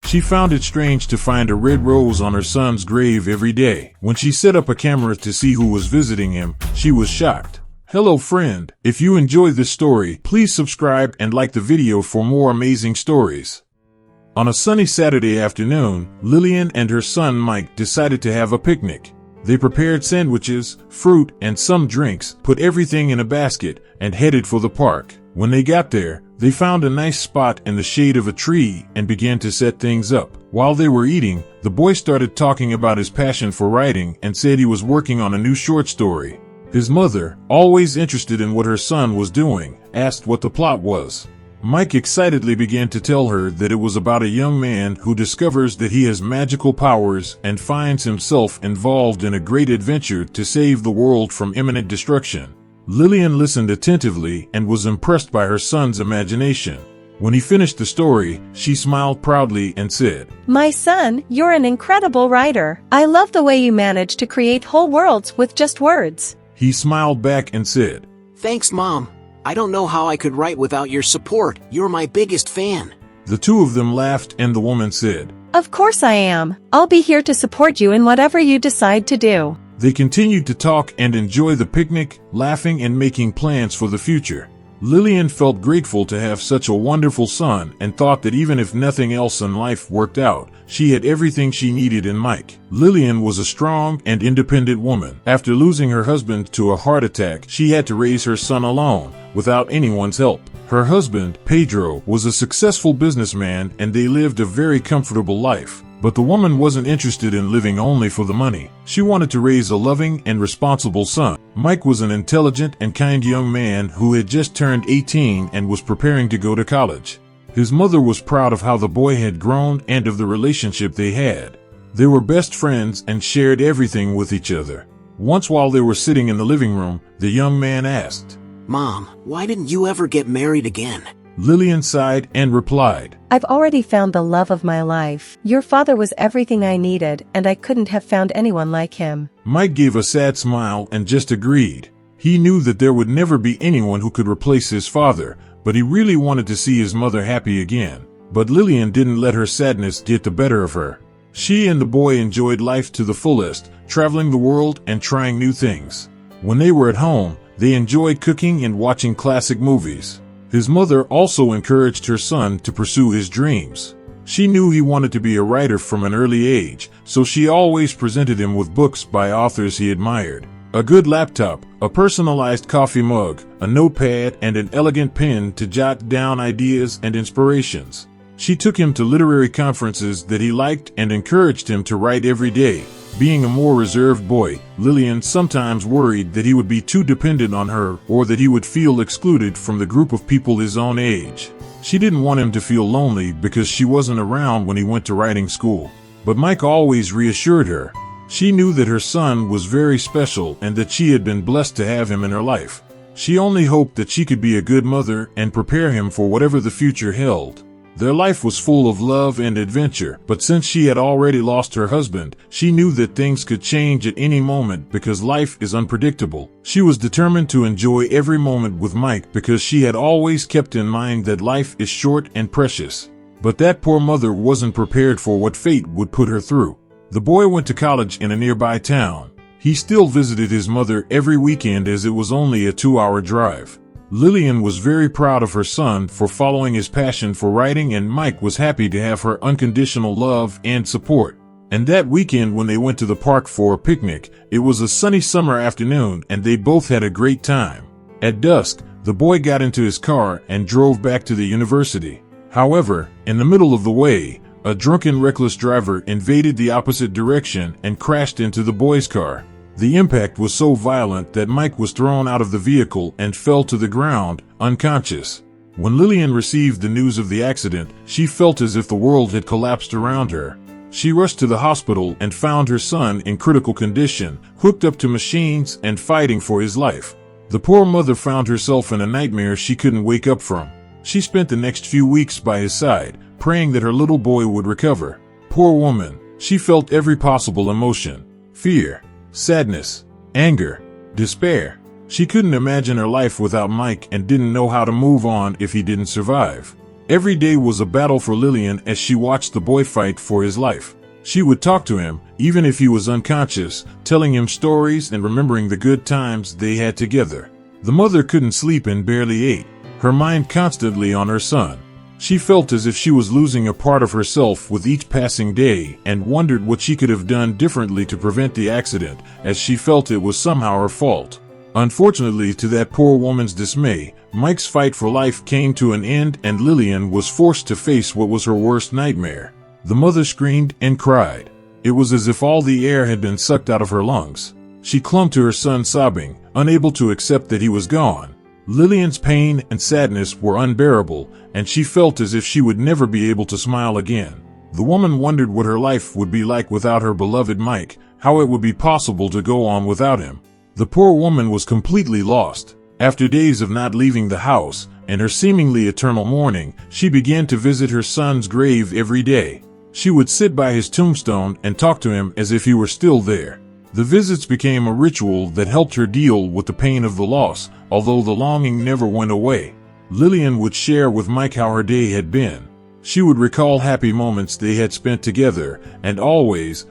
She found it strange to find a red rose on her son's grave every day. When she set up a camera to see who was visiting him, she was shocked. Hello friend, if you enjoyed this story, please subscribe and like the video for more amazing stories. On a sunny Saturday afternoon, Lilan and her son Mike decided to have a picnic. They prepared sandwiches, fruit, and some drinks, put everything in a basket, and headed for the park. When they got there, they found a nice spot in the shade of a tree and began to set things up. While they were eating, the boy started talking about his passion for writing and said he was working on a new short story. His mother, always interested in what her son was doing, asked what the plot was. Mike excitedly began to tell her that it was about a young man who discovers that he has magical powers and finds himself involved in a great adventure to save the world from imminent destruction. Lilan listened attentively and was impressed by her son's imagination. When he finished the story, she smiled proudly and said, "My son, you're an incredible writer. I love the way you manage to create whole worlds with just words." He smiled back and said, "Thanks, Mom. I don't know how I could write without your support. You're my biggest fan." The two of them laughed and the woman said, "Of course I am. I'll be here to support you in whatever you decide to do." They continued to talk and enjoy the picnic, laughing and making plans for the future. Lilan felt grateful to have such a wonderful son and thought that even if nothing else in life worked out, she had everything she needed in Mike. Lilan was a strong and independent woman. After losing her husband to a heart attack, she had to raise her son alone, without anyone's help. Her husband, Pedro, was a successful businessman and they lived a very comfortable life. But the woman wasn't interested in living only for the money. She wanted to raise a loving and responsible son. Mike was an intelligent and kind young man who had just turned 18 and was preparing to go to college. His mother was proud of how the boy had grown and of the relationship they had. They were best friends and shared everything with each other. Once while they were sitting in the living room, the young man asked, "Mom, why didn't you ever get married again?" Lilan sighed and replied, "I've already found the love of my life. Your father was everything I needed, and I couldn't have found anyone like him." Mike gave a sad smile and just agreed. He knew that there would never be anyone who could replace his father, but he really wanted to see his mother happy again. But Lilan didn't let her sadness get the better of her. She and the boy enjoyed life to the fullest, traveling the world and trying new things. When they were at home, they enjoyed cooking and watching classic movies. His mother also encouraged her son to pursue his dreams. She knew he wanted to be a writer from an early age, so she always presented him with books by authors he admired. A good laptop, a personalized coffee mug, a notepad, and an elegant pen to jot down ideas and inspirations. She took him to literary conferences that he liked and encouraged him to write every day. Being a more reserved boy, Lilan sometimes worried that he would be too dependent on her or that he would feel excluded from the group of people his own age. She didn't want him to feel lonely because she wasn't around when he went to writing school. But Mike always reassured her. She knew that her son was very special and that she had been blessed to have him in her life. She only hoped that she could be a good mother and prepare him for whatever the future held. Their life was full of love and adventure, but since she had already lost her husband, she knew that things could change at any moment because life is unpredictable. She was determined to enjoy every moment with Mike because she had always kept in mind that life is short and precious. But that poor mother wasn't prepared for what fate would put her through. The boy went to college in a nearby town. He still visited his mother every weekend as it was only a 2-hour drive. Lilan was very proud of her son for following his passion for writing, and Mike was happy to have her unconditional love and support. And that weekend when they went to the park for a picnic, it was a sunny summer afternoon and they both had a great time. At dusk, the boy got into his car and drove back to the university. However, in the middle of the way, a drunken, reckless driver invaded the opposite direction and crashed into the boy's car. The impact was so violent that Mike was thrown out of the vehicle and fell to the ground, unconscious. When Lilan received the news of the accident, she felt as if the world had collapsed around her. She rushed to the hospital and found her son in critical condition, hooked up to machines and fighting for his life. The poor mother found herself in a nightmare she couldn't wake up from. She spent the next few weeks by his side, praying that her little boy would recover. Poor woman, she felt every possible emotion: fear, sadness, anger, despair. She couldn't imagine her life without Mike and didn't know how to move on if he didn't survive. Every day was a battle for Lillian as she watched the boy fight for his life. She would talk to him, even if he was unconscious, telling him stories and remembering the good times they had together. The mother couldn't sleep and barely ate, her mind constantly on her son. She felt as if she was losing a part of herself with each passing day and wondered what she could have done differently to prevent the accident, as she felt it was somehow her fault. Unfortunately, to that poor woman's dismay, Mike's fight for life came to an end and Lillian was forced to face what was her worst nightmare. The mother screamed and cried. It was as if all the air had been sucked out of her lungs. She clung to her son sobbing, unable to accept that he was gone. Lillian's pain and sadness were unbearable, and she felt as if she would never be able to smile again. The woman wondered what her life would be like without her beloved Mike, how it would be possible to go on without him. The poor woman was completely lost. After days of not leaving the house, and her seemingly eternal mourning, she began to visit her son's grave every day. She would sit by his tombstone and talk to him as if he were still there. The visits became a ritual that helped her deal with the pain of the loss, although the longing never went away. Lillian would share with Mike how her day had been. She would recall happy moments they had spent together, and always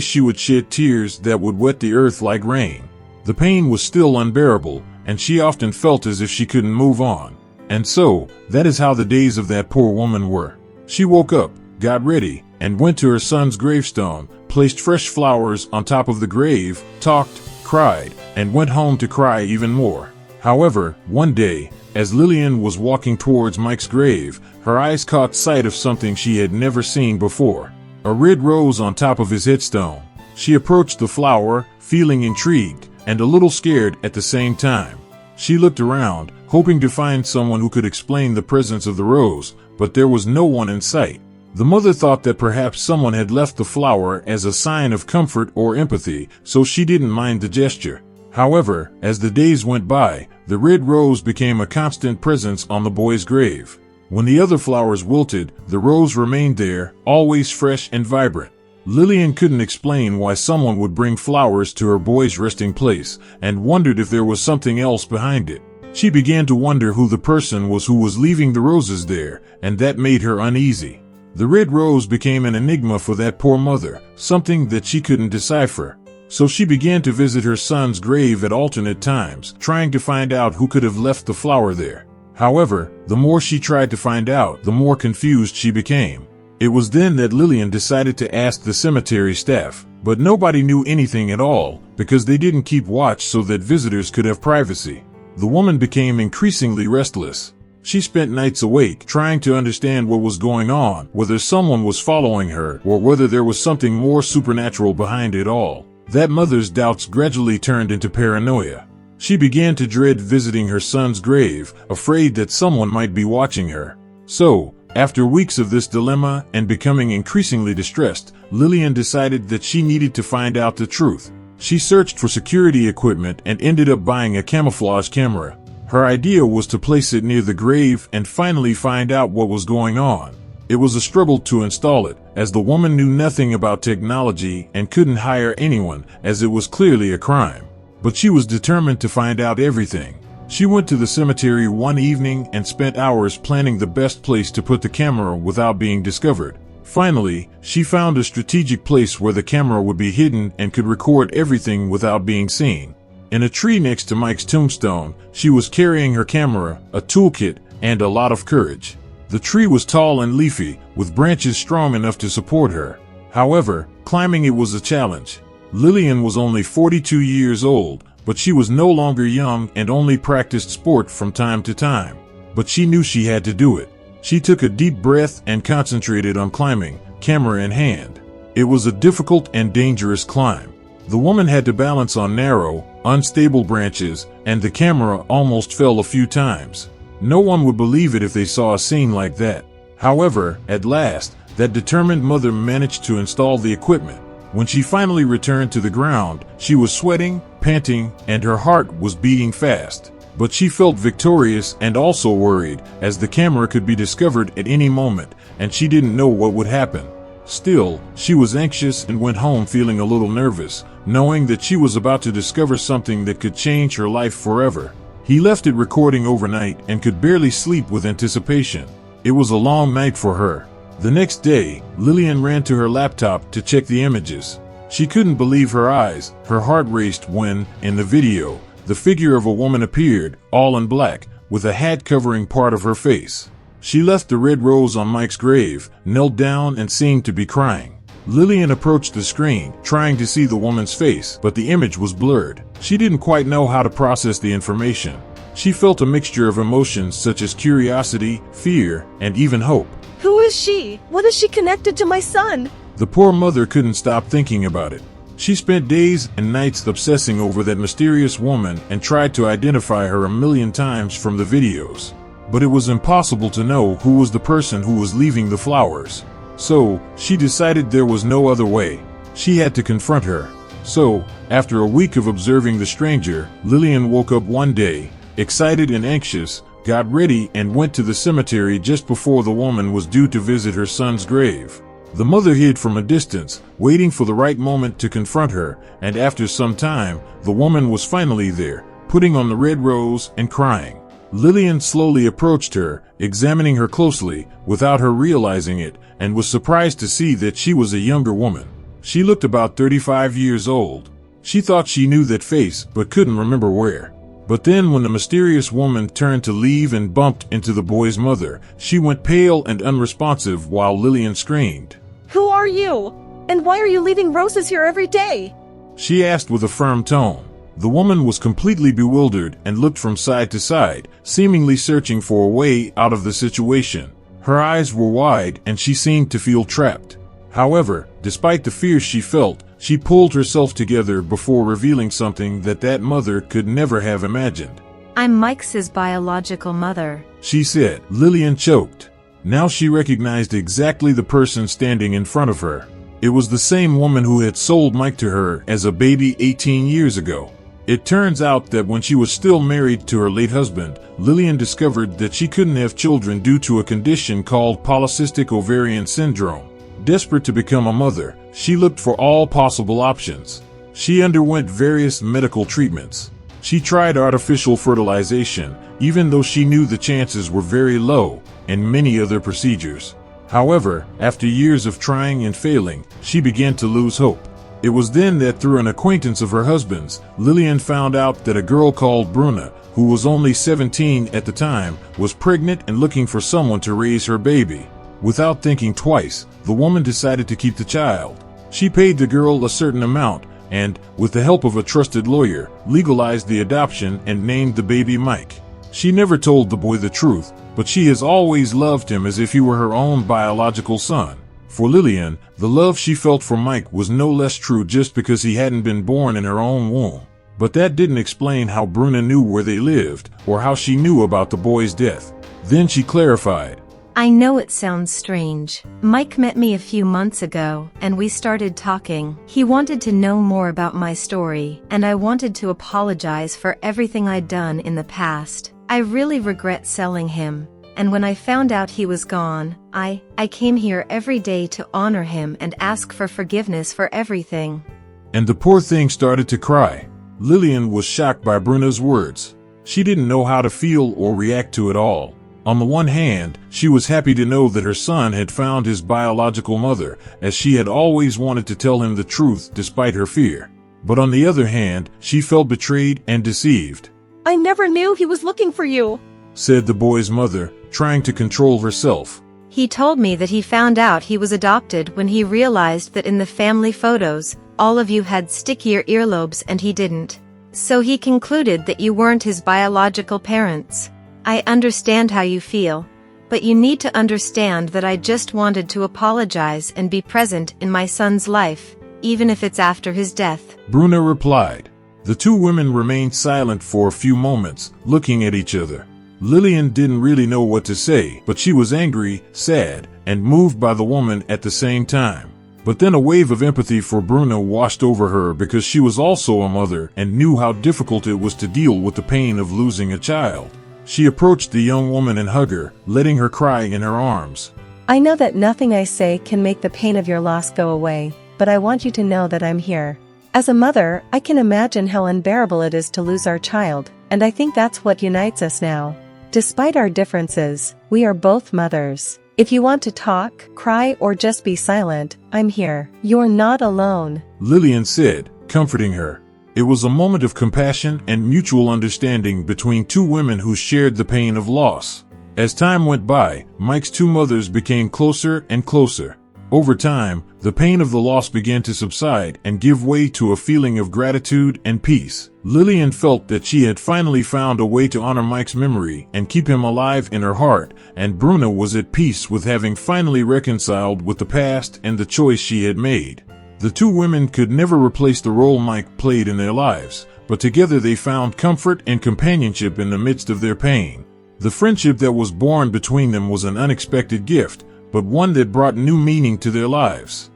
she would shed tears that would wet the earth like rain. The pain was still unbearable, and she often felt as if she couldn't move on. And so, that is how the days of that poor woman were. She woke up, got ready, and went to her son's gravestone, placed fresh flowers on top of the grave, talked, cried, and went home to cry even more. However, one day, as Lillian was walking towards Mike's grave, her eyes caught sight of something she had never seen before. A red rose on top of his headstone. She approached the flower, feeling intrigued, and a little scared at the same time. She looked around, hoping to find someone who could explain the presence of the rose, but there was no one in sight. The mother thought that perhaps someone had left the flower as a sign of comfort or empathy, so she didn't mind the gesture. However, as the days went by, the red rose became a constant presence on the boy's grave. When the other flowers wilted, the rose remained there, always fresh and vibrant. Lillian couldn't explain why someone would bring flowers to her boy's resting place, and wondered if there was something else behind it. She began to wonder who the person was who was leaving the roses there, and that made her uneasy. The red rose became an enigma for that poor mother, something that she couldn't decipher. So she began to visit her son's grave at alternate times, trying to find out who could have left the flower there. However, the more she tried to find out, the more confused she became. It was then that Lillian decided to ask the cemetery staff, but nobody knew anything at all, because they didn't keep watch so that visitors could have privacy. The woman became increasingly restless. She spent nights awake, trying to understand what was going on, whether someone was following her, or whether there was something more supernatural behind it all. That mother's doubts gradually turned into paranoia. She began to dread visiting her son's grave, afraid that someone might be watching her. So, after weeks of this dilemma and becoming increasingly distressed, Lillian decided that she needed to find out the truth. She searched for security equipment and ended up buying a camouflage camera. Her idea was to place it near the grave and finally find out what was going on. It was a struggle to install it, as the woman knew nothing about technology and couldn't hire anyone, as it was clearly a crime. But she was determined to find out everything. She went to the cemetery one evening and spent hours planning the best place to put the camera without being discovered. Finally, she found a strategic place where the camera would be hidden and could record everything without being seen. In a tree next to Mike's tombstone, she was carrying her camera, a toolkit, and a lot of courage. The tree was tall and leafy, with branches strong enough to support her. However, climbing it was a challenge. Lillian was only 42 years old, but she was no longer young and only practiced sport from time to time. But she knew she had to do it. She took a deep breath and concentrated on climbing, camera in hand. It was a difficult and dangerous climb. The woman had to balance on narrow, unstable branches, and the camera almost fell a few times. No one would believe it if they saw a scene like that. However, at last, that determined mother managed to install the equipment. When she finally returned to the ground, she was sweating, panting, and her heart was beating fast. But she felt victorious and also worried, as the camera could be discovered at any moment, and she didn't know what would happen. Still, she was anxious and went home feeling a little nervous, knowing that she was about to discover something that could change her life forever. He left it recording overnight and could barely sleep with anticipation. It was a long night for her. The next day, Lillian ran to her laptop to check the images. She couldn't believe her eyes. Her heart raced when, in the video, the figure of a woman appeared, all in black, with a hat covering part of her face. She left the red rose on Mike's grave, knelt down and seemed to be crying. Lillian approached the screen, trying to see the woman's face, but the image was blurred. She didn't quite know how to process the information. She felt a mixture of emotions such as curiosity, fear, and even hope. Who is she? What is she connected to my son? The poor mother couldn't stop thinking about it. She spent days and nights obsessing over that mysterious woman and tried to identify her a million times from the videos. But it was impossible to know who was the person who was leaving the flowers. So, she decided there was no other way. She had to confront her. So, after a week of observing the stranger, Lillian woke up one day, excited and anxious, got ready and went to the cemetery just before the woman was due to visit her son's grave. The mother hid from a distance, waiting for the right moment to confront her, and after some time, the woman was finally there, putting on the red rose and crying. Lillian slowly approached her, examining her closely, without her realizing it, and was surprised to see that she was a younger woman. She looked about 35 years old. She thought she knew that face, but couldn't remember where. But then when the mysterious woman turned to leave and bumped into the boy's mother, she went pale and unresponsive while Lillian screamed. Who are you? And why are you leaving roses here every day? She asked with a firm tone. The woman was completely bewildered and looked from side to side, seemingly searching for a way out of the situation. Her eyes were wide and she seemed to feel trapped. However, despite the fear she felt, she pulled herself together before revealing something that mother could never have imagined. I'm Mike's biological mother, she said. Lillian choked. Now she recognized exactly the person standing in front of her. It was the same woman who had sold Mike to her as a baby 18 years ago. It turns out that when she was still married to her late husband, Lillian discovered that she couldn't have children due to a condition called polycystic ovarian syndrome. Desperate to become a mother, she looked for all possible options. She underwent various medical treatments. She tried artificial fertilization, even though she knew the chances were very low, and many other procedures. However, after years of trying and failing, she began to lose hope. It was then that through an acquaintance of her husband's, Lillian found out that a girl called Bruna, who was only 17 at the time, was pregnant and looking for someone to raise her baby. Without thinking twice, the woman decided to keep the child. She paid the girl a certain amount and, with the help of a trusted lawyer, legalized the adoption and named the baby Mike. She never told the boy the truth, but she has always loved him as if he were her own biological son. For Lillian, the love she felt for Mike was no less true just because he hadn't been born in her own womb. But that didn't explain how Bruna knew where they lived, or how she knew about the boy's death. Then she clarified. I know it sounds strange. Mike met me a few months ago, and we started talking. He wanted to know more about my story, and I wanted to apologize for everything I'd done in the past. I really regret selling him, and when I found out he was gone, I came here every day to honor him and ask for forgiveness for everything. And the poor thing started to cry. Lillian was shocked by Bruna's words. She didn't know how to feel or react to it all. On the one hand, she was happy to know that her son had found his biological mother, as she had always wanted to tell him the truth despite her fear. But on the other hand, she felt betrayed and deceived. I never knew he was looking for you, said the boy's mother, trying to control herself. He told me that he found out he was adopted when he realized that in the family photos, all of you had stickier earlobes and he didn't. So he concluded that you weren't his biological parents. I understand how you feel, but you need to understand that I just wanted to apologize and be present in my son's life, even if it's after his death. Bruna replied. The two women remained silent for a few moments, looking at each other. Lillian didn't really know what to say, but she was angry, sad, and moved by the woman at the same time. But then a wave of empathy for Bruna washed over her because she was also a mother and knew how difficult it was to deal with the pain of losing a child. She approached the young woman and hugged her, letting her cry in her arms. I know that nothing I say can make the pain of your loss go away, but I want you to know that I'm here. As a mother, I can imagine how unbearable it is to lose our child, and I think that's what unites us now. Despite our differences, we are both mothers. If you want to talk, cry, or just be silent, I'm here. You're not alone. Lillian said, comforting her. It was a moment of compassion and mutual understanding between two women who shared the pain of loss. As time went by, Mike's two mothers became closer and closer. Over time, the pain of the loss began to subside and give way to a feeling of gratitude and peace. Lillian felt that she had finally found a way to honor Mike's memory and keep him alive in her heart, and Bruna was at peace with having finally reconciled with the past and the choice she had made. The two women could never replace the role Mike played in their lives, but together they found comfort and companionship in the midst of their pain. The friendship that was born between them was an unexpected gift, but one that brought new meaning to their lives.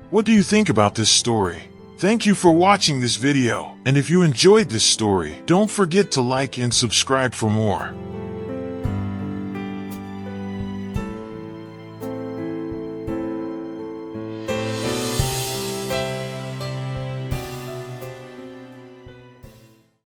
What do you think about this story? Thank you for watching this video, and if you enjoyed this story, don't forget to like and subscribe for more.